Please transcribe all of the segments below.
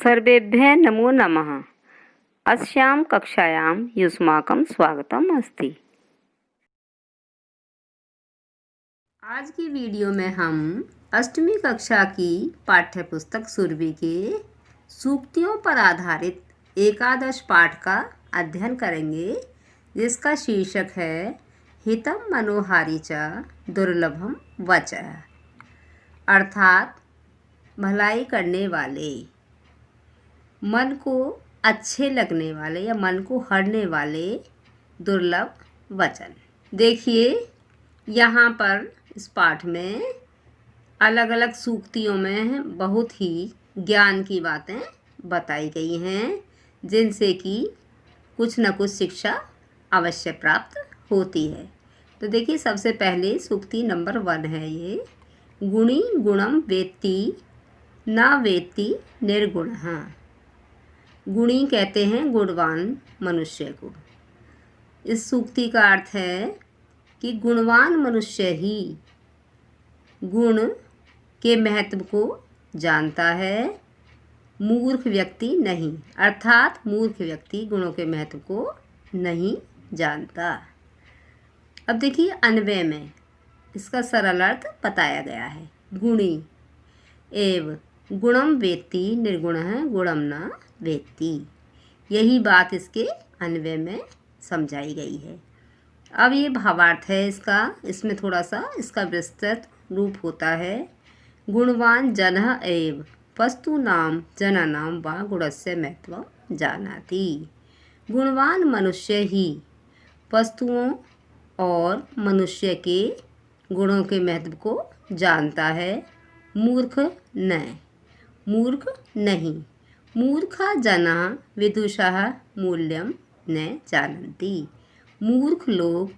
सर्वेभ्यः नमो नमः। अस्यां कक्षायां युष्माकं स्वागतम् अस्ति। आज की वीडियो में हम अष्टमी कक्षा की पाठ्यपुस्तक सुरभि के सूक्तियों पर आधारित एकादश पाठ का अध्ययन करेंगे, जिसका शीर्षक है हितं मनोहारी च दुर्लभम वचः, अर्थात भलाई करने वाले, मन को अच्छे लगने वाले या मन को हरने वाले दुर्लभ वचन। देखिए, यहाँ पर इस पाठ में अलग अलग सूक्तियों में बहुत ही ज्ञान की बातें बताई गई हैं, जिनसे कि कुछ न कुछ शिक्षा अवश्य प्राप्त होती है। तो देखिए, सबसे पहले सूक्ति नंबर 1 है ये, गुणी गुणम वेत्ति न वेत्ति निर्गुणः। गुणी कहते हैं गुणवान मनुष्य को। इस सूक्ति का अर्थ है कि गुणवान मनुष्य ही गुण के महत्व को जानता है, मूर्ख व्यक्ति नहीं, अर्थात मूर्ख व्यक्ति गुणों के महत्व को नहीं जानता। अब देखिए, अन्वय में इसका सरल अर्थ बताया गया है। गुणी एव गुणम वेत्ति निर्गुणः गुणम न वेत्ति, यही बात इसके अन्वय में समझाई गई है। अब ये भावार्थ है इसका, इसमें थोड़ा सा इसका विस्तृत रूप होता है। गुणवान जनः एव वस्तूनां जनानां वा गुणस्य महत्वं जानाति। गुणवान मनुष्य ही वस्तुओं और मनुष्य के गुणों के महत्व को जानता है, मूर्ख नहीं। मूर्खा जना विदुषः मूल्यम न जानन्ति। मूर्ख लोग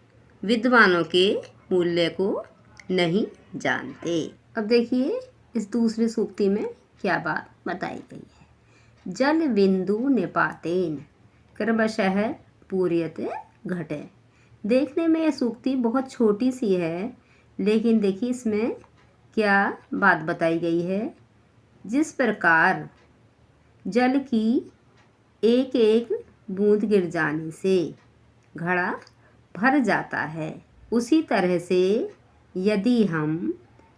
विद्वानों के मूल्य को नहीं जानते। अब देखिए, इस दूसरी सूक्ति में क्या बात बताई गई है। जल बिंदु निपातेन क्रमशः पूर्यते घटे। देखने में यह सूक्ति बहुत छोटी सी है, लेकिन देखिए इसमें क्या बात बताई गई है। जिस प्रकार जल की एक एक बूंद गिर जाने से घड़ा भर जाता है, उसी तरह से यदि हम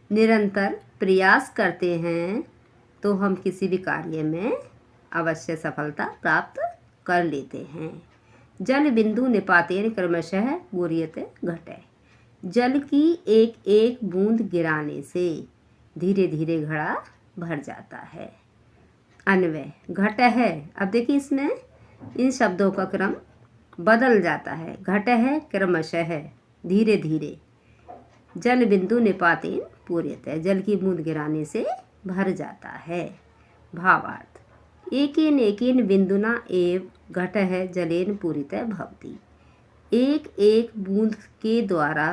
निरंतर प्रयास करते हैं तो हम किसी भी कार्य में अवश्य सफलता प्राप्त कर लेते हैं। जल बिंदु निपातेन क्रमशः पूर्यते घटे। जल की एक एक बूंद गिराने से धीरे धीरे घड़ा भर जाता है। अन्वय घट है। अब देखिए, इसमें इन शब्दों का क्रम बदल जाता है। घट है क्रमशः है, धीरे धीरे। जल बिंदु निपातेन पूर्यते, जल की बूंद गिराने से भर जाता है। भावार्थ एकेन एकेन बिंदुना एव घटः जलेन पूरितः भवति। एक एक बूंद के द्वारा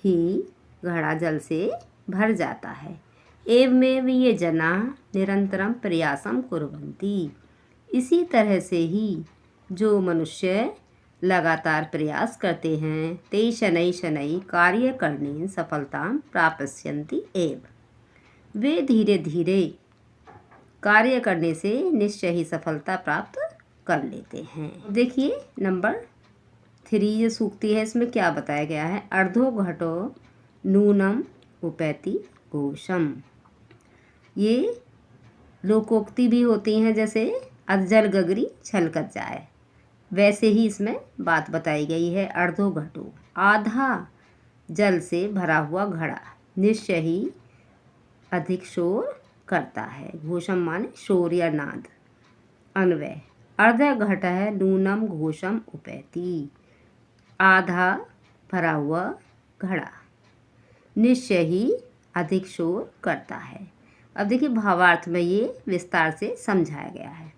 ही घड़ा जल से भर जाता है। एवमेव ये जना निरंतरम प्रयासम कुर्वन्ति। इसी तरह से ही जो मनुष्य लगातार प्रयास करते हैं, ते शनै शनै कार्य करने सफलता प्राप्स्यन्ति एव। वे धीरे धीरे कार्य करने से निश्चय ही सफलता प्राप्त कर लेते हैं। देखिए, नंबर 3 जो सूक्ति है, इसमें क्या बताया गया है। अर्धो घटो नूनम उपैति घोषम। ये लोकोक्ति भी होती हैं, जैसे अधजल गगरी छलकत जाए, वैसे ही इसमें बात बताई गई है। अर्धो घटो, आधा जल से भरा हुआ घड़ा निश्चय ही अधिक शोर करता है। घोषम माने शोर या नाद। अन्वय अर्ध घटः नूनम घोषम उपैति। आधा भरा हुआ घड़ा निश्चय ही अधिक शोर करता है। अब देखिए, भावार्थ में ये विस्तार से समझाया गया है।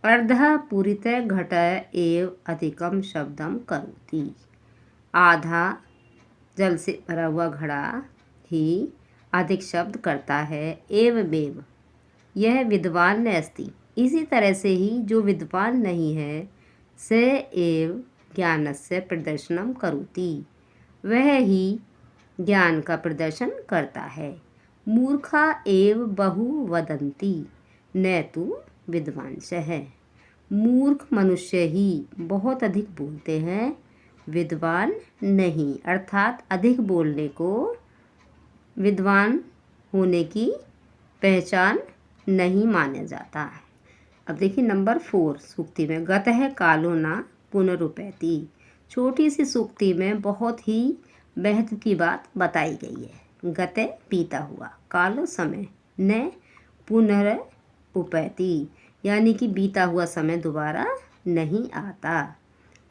अर्धः पूरितः घटः एव अधिकम शब्दम करोति। आधा जल से भरा हुआ घड़ा ही अधिक शब्द करता है। एवमेव यह विद्वान न अस्ति। इसी तरह से ही जो विद्वान नहीं है, स एव ज्ञानस्य प्रदर्शनम करोति, वह ही ज्ञान का प्रदर्शन करता है। मूर्खा एव बहु वदन्ति। न तु विद्वांसः। मूर्ख मनुष्य ही बहुत अधिक बोलते हैं, विद्वान नहीं, अर्थात अधिक बोलने को विद्वान होने की पहचान नहीं माना जाता। अब देखिए नंबर 4 सूक्ति में गतः कालो न पुनरुपैति। छोटी सी सूक्ति में बहुत ही महत्व की बात बताई गई है। गतः बीता हुआ, कालो समय, न पुनरुपैति यानी कि बीता हुआ समय दोबारा नहीं आता।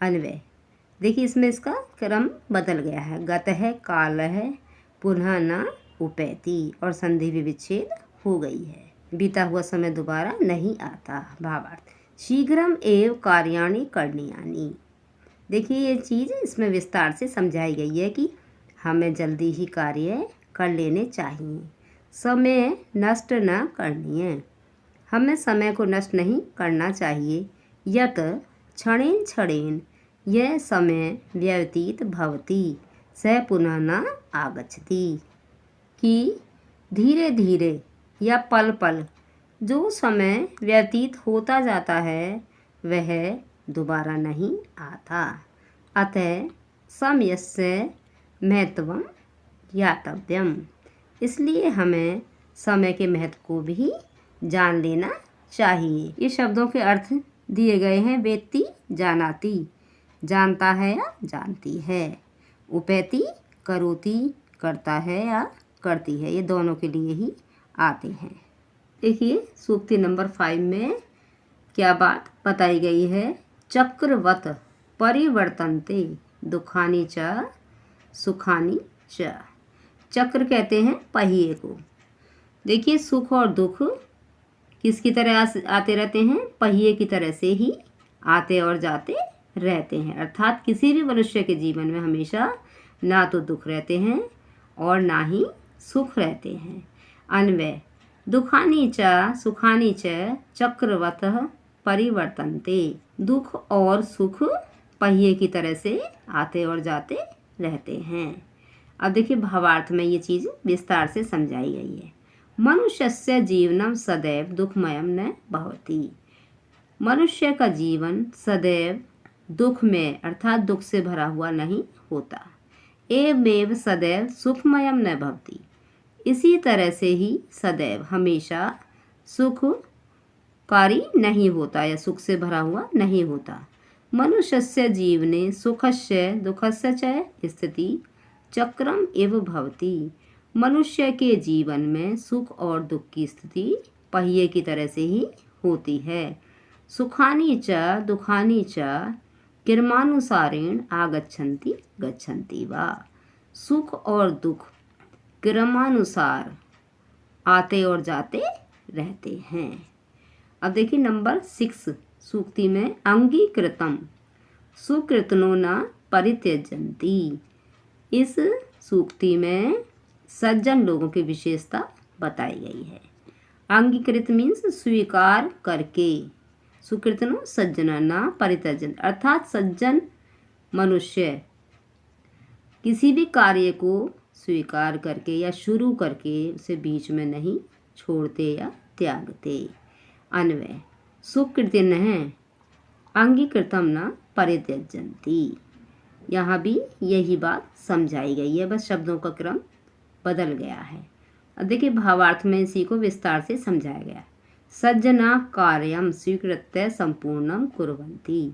अन्वय देखिए इसमें इसका क्रम बदल गया है। गतः कालः पुनः न उपैति और संधि विच्छेद हो गई है। बीता हुआ समय दोबारा नहीं आता। भावार्थ शीघ्रम एव कार्याणि करणीयानि। देखिए ये चीज़ इसमें विस्तार से समझाई गई है कि हमें जल्दी ही कार्य कर लेने चाहिए, समय नष्ट न करनीय। हमें समय को नष्ट नहीं करना चाहिए। यत क्षणेन क्षणेन यह समय व्यतीत भवति स पुनः न आगच्छति। कि धीरे धीरे या पल पल जो समय व्यतीत होता जाता है वह दोबारा नहीं आता। अतः समयस्य महत्वम ज्ञातव्यम। इसलिए हमें समय के महत्व को भी जान लेना चाहिए। ये शब्दों के अर्थ दिए गए हैं। वेत्ति जानाति, जानता है या जानती है। उपैति करोति, करता है या करती है। ये दोनों के लिए ही आते हैं। देखिए सूक्ति नंबर 5 में क्या बात बताई गई है। चक्रवत परिवर्तन्ते दुखानि च सुखानि च। चक्र कहते हैं पहिए को। देखिए सुख और दुख किसकी तरह आते रहते हैं, पहिए की तरह से ही आते और जाते रहते हैं। अर्थात किसी भी मनुष्य के जीवन में हमेशा ना तो दुख रहते हैं और ना ही सुख रहते हैं। अन्वय दुखानि च सुखानि च चक्रवतः परिवर्तन्ते। दुख और सुख पहिए की तरह से आते और जाते रहते हैं। अब देखिए भावार्थ में ये चीज़ विस्तार से समझाई गई है। मनुष्यस्य जीवनम सदैव दुखमयम न भवति। मनुष्य का जीवन सदैव दुख में अर्थात दुख से भरा हुआ नहीं होता। एवमेव सदैव सुखमयम न भवति। इसी तरह से ही सदैव हमेशा सुखकारी नहीं होता या सुख से भरा हुआ नहीं होता। मनुष्यस्य जीवने सुखस्य दुखस्य च स्थिति चक्रम एव भवति। मनुष्य के जीवन में सुख और दुख की स्थिति पहिए की तरह से ही होती है। सुखानि च दुखानि च क्रमानुसारेण आगच्छन्ति गच्छन्ति वा। सुख और दुख क्रमानुसार आते और जाते रहते हैं। अब देखिए नंबर 6 सूक्ति में अंगीकृतम सुकृतनो न परित्यजन्ति। इस सूक्ति में सज्जन लोगों की विशेषता बताई गई है। अंगीकृत मीन्स स्वीकार करके, सुकृतनो सज्जना न परित्यजन अर्थात सज्जन मनुष्य किसी भी कार्य को स्वीकार करके या शुरू करके उसे बीच में नहीं छोड़ते या त्यागते। अन्वय सुकृतिन है अंगीकृतम न परित्यजन्ति। यहाँ भी यही बात समझाई गई है, बस शब्दों का क्रम बदल गया है। अब देखिए भावार्थ में इसी को विस्तार से समझाया गया। सज्जना कार्यम स्वीकृत्य संपूर्णम कुर्वन्ति।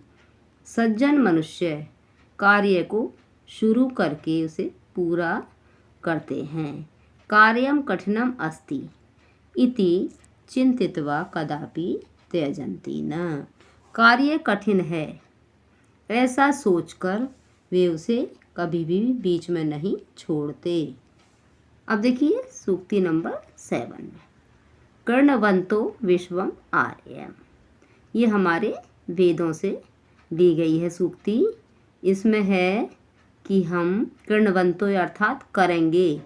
सज्जन मनुष्य कार्य को शुरू करके उसे पूरा करते हैं। कार्यम कठिनम अस्ति इति चिंतित्वा कदापि त्यजन्ति न। कार्य कठिन है ऐसा सोचकर वे उसे कभी भी बीच में नहीं छोड़ते। अब देखिए सूक्ति नंबर 7 में कर्णवंतो विश्वम आर्यम। ये हमारे वेदों से ली गई है सूक्ति। इसमें है कि हम कर्णवंतो अर्थात करेंगे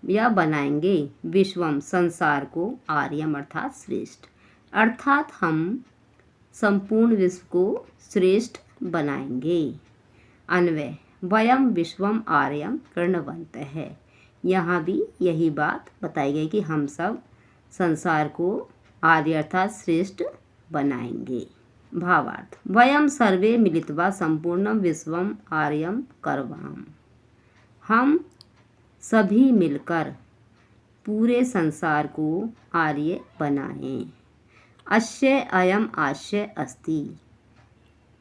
या बनाएंगे, विश्वम संसार को, आर्यम अर्थात श्रेष्ठ, अर्थात हम संपूर्ण विश्व को श्रेष्ठ बनाएंगे। अन्वय वयम विश्वम आर्यम कर्णवंत है। यहाँ भी यही बात बताई गई कि हम सब संसार को आर्य अर्थात श्रेष्ठ बनाएंगे। भावार्थ वयम सर्वे मिलित्वा संपूर्णम विश्वम आर्यम करवाम। हम सभी मिलकर पूरे संसार को आर्य बनाएं। अस्य अयम आशय अस्ति,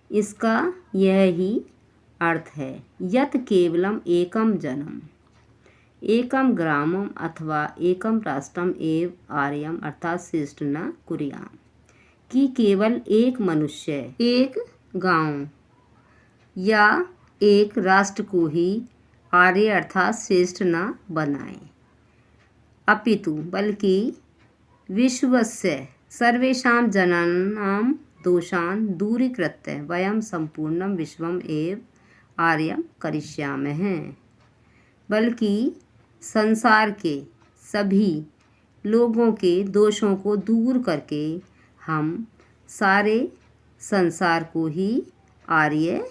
इसका यह ही अर्थ है। यत केवलम एकम जनम एकम ग्रामम अथवा एकम राष्ट्रम एव आर्यम अर्थात श्रेष्ठ न कुर्याम, कि केवल एक मनुष्य एक गांव या एक राष्ट्र को ही आर्य अर्थात श्रेष्ठ न बनाए, अपितु बल्कि विश्वस्य सर्वेषां जनानां दोषान् दूरीकृत्य वयं संपूर्णं विश्वम एव आर्यम करिष्यामः। बल्कि संसार के सभी लोगों के दोषों को दूर करके हम सारे संसार को ही आर्य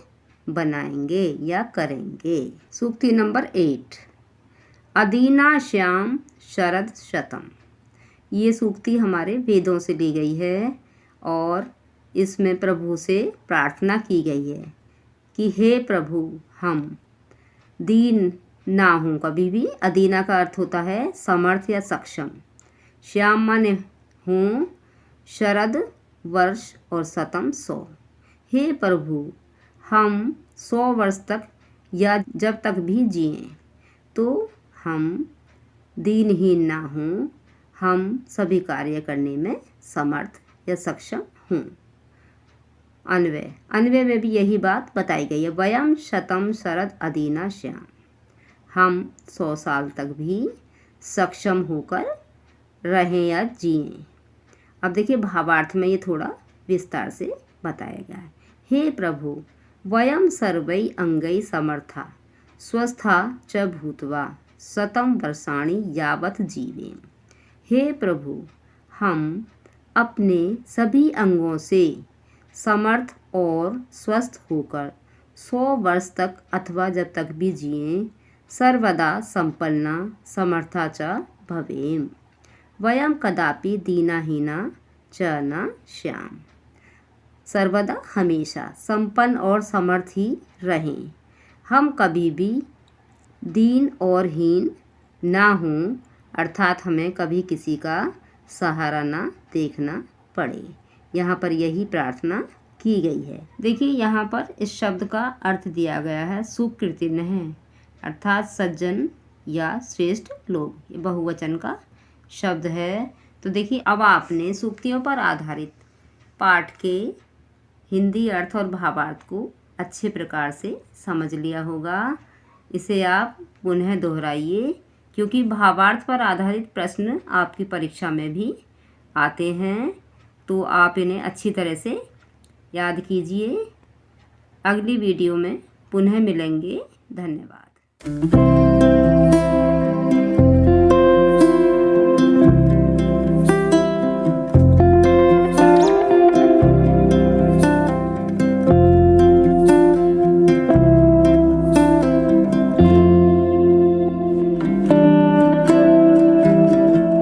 बनाएंगे या करेंगे। सूक्ति नंबर 8 अदीना श्याम शरद शतम। ये सूक्ति हमारे वेदों से ली गई है और इसमें प्रभु से प्रार्थना की गई है कि हे प्रभु हम दीन ना हूँ कभी भी। अदीना का अर्थ होता है समर्थ या सक्षम। श्याम माने हूँ, शरद वर्ष और शतम 100। हे प्रभु हम 100 वर्ष तक या जब तक भी जिएं तो हम दीनहीन ना हूँ, हम सभी कार्य करने में समर्थ या सक्षम हूँ। अन्वय अन्वय में भी यही बात बताई गई है। वयम शतम शरद अदीना श्याम, हम 100 साल तक भी सक्षम होकर रहें या जिएं। अब देखिए भावार्थ में ये थोड़ा विस्तार से बताया गया है। हे प्रभु वयम सर्वै अंगै समर्था स्वस्था च भूत्वा शतम वर्षाणि यावत जीवेम। हे प्रभु हम अपने सभी अंगों से समर्थ और स्वस्थ होकर 100 वर्ष तक अथवा जब तक भी जिएं सर्वदा संपन्ना समर्था च भवेम। वयम कदापि दीनाहीना च न श्याम, सर्वदा हमेशा संपन्न और समर्थ ही रहें, हम कभी भी दीन और हीन ना हों, अर्थात हमें कभी किसी का सहारा ना देखना पड़े। यहाँ पर यही प्रार्थना की गई है। देखिए यहाँ पर इस शब्द का अर्थ दिया गया है सुकृतिनः, अर्थात सज्जन या श्रेष्ठ लोग। ये बहुवचन का शब्द है। तो देखिए अब आपने सूक्तियों पर आधारित पाठ के हिंदी अर्थ और भावार्थ को अच्छे प्रकार से समझ लिया होगा। इसे आप पुनः दोहराइए, क्योंकि भावार्थ पर आधारित प्रश्न आपकी परीक्षा में भी आते हैं, तो आप इन्हें अच्छी तरह से याद कीजिए। अगली वीडियो में पुनः मिलेंगे। धन्यवाद।